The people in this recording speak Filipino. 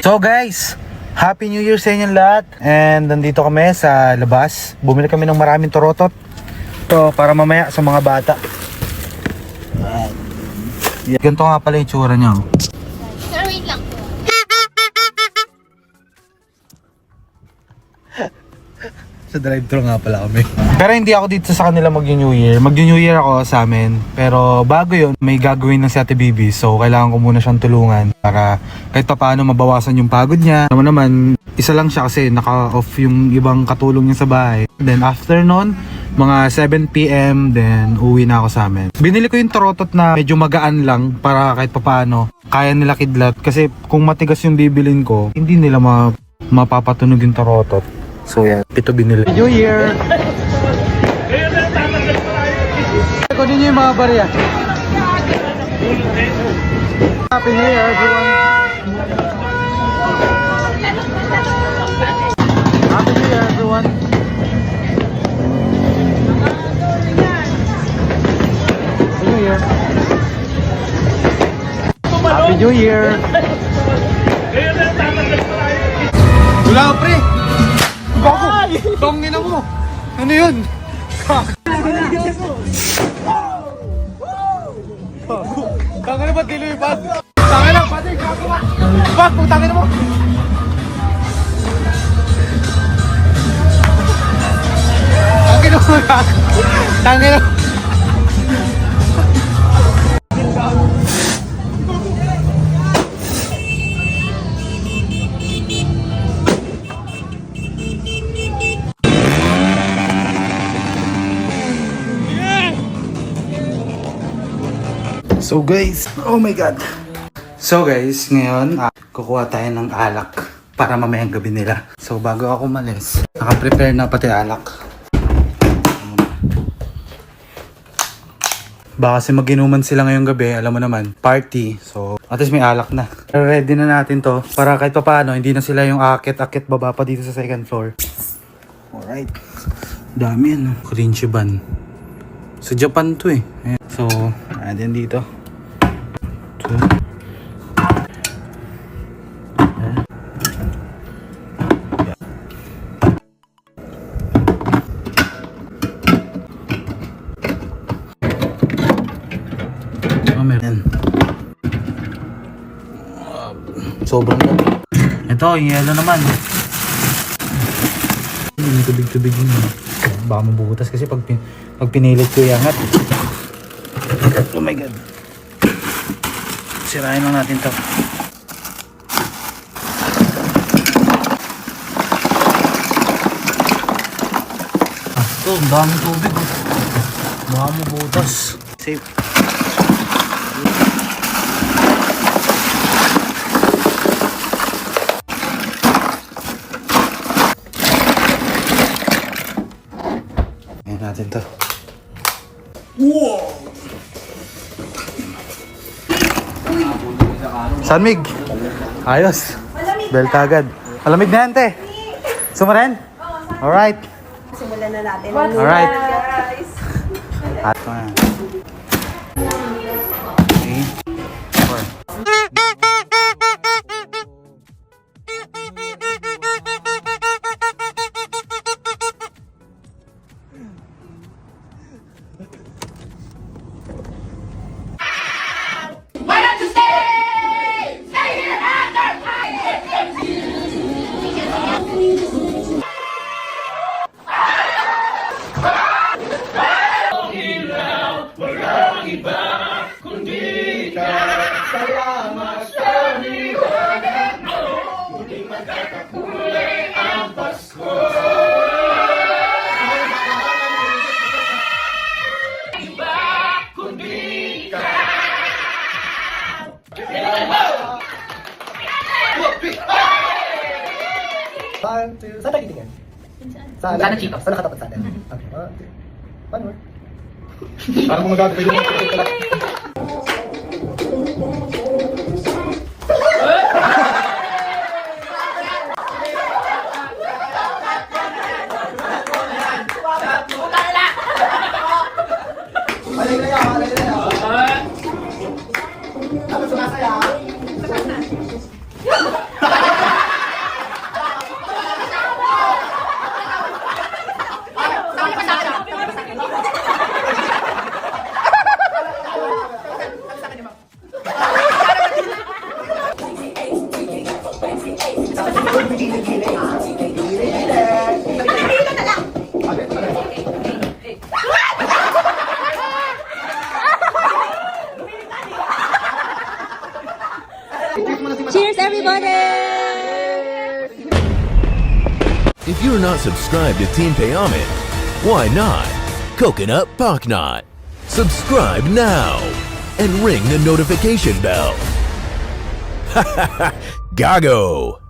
So guys, Happy New Year sa inyong lahat. And nandito kami sa labas. Bumili kami ng maraming torotot. Ito para mamaya sa mga bata. Ganito nga pala yung tsura niya. Sir, wait lang po. Sa drive-thru nga pala kami. Pero hindi ako dito sa kanila mag-New Year. Mag-New Year ako sa amin. Pero bago yun, may gagawin ng si Ate Bibi. So kailangan ko muna siyang tulungan para kahit pa paano mabawasan yung pagod niya. Naman, isa lang siya kasi naka-off yung ibang katulong niya sa bahay. Then after nun, mga 7 PM, then uwi na ako sa amin. Binili ko yung torotot na medyo magaan lang para kahit pa paano kaya nila kidlat. Kasi kung matigas yung bibilin ko, hindi nila mapapatunog yung torotot. So yan, ito binili. New Year! Kunin niyo yung mga barya. Happy New Year everyone! Happy New Year everyone! Happy New Year! Happy New Year! Wala ka pre! Bago! Tongin mo! Ano yun? Tangin na ba't dilipad? Tangin na! Pati! Bag! Tangin na mo! Tangin na mo! Tangin na mo! So guys, oh my god. So guys, ngayon kukuha tayo ng alak para mamayang gabi nila. So bago ako umalis, naka-prepare na pati alak. Baka kasi mag-inuman sila ngayong gabi, alam mo naman, party. So at least may alak na. Ready na natin to para kahit pa paano hindi na sila yung akit-akit baba pa dito sa second floor. Alright. Dami yan, Korinchiban. Sa Japan to eh. Ayan. So, ayan dito. Meron. Sobrang dami. Ito, yung yellow naman. May tubig-tubig yun. Baka mabubutas kasi pag pinilit ko iangat. Oh my god. Sirain lang natin to. Ito, ang daming tubig. Baka mabubutas. Safe. Natin to. Wow! Sanmig! Ayos! Belta agad. Malamig na yan, te! Sumaren? Alright. Simulan na natin. Alright. Guys. Hot man. 3, 4. One, two, saan tayo titingin? Saan? Saan nakatapat sa atin? Okay, one, two. One more. Parang mga gagawin yung Sumasaya. Cheers, everybody! If you're not subscribed to Team Payaman, why not? Coconut Pocknot. Subscribe now and ring the notification bell. Gago!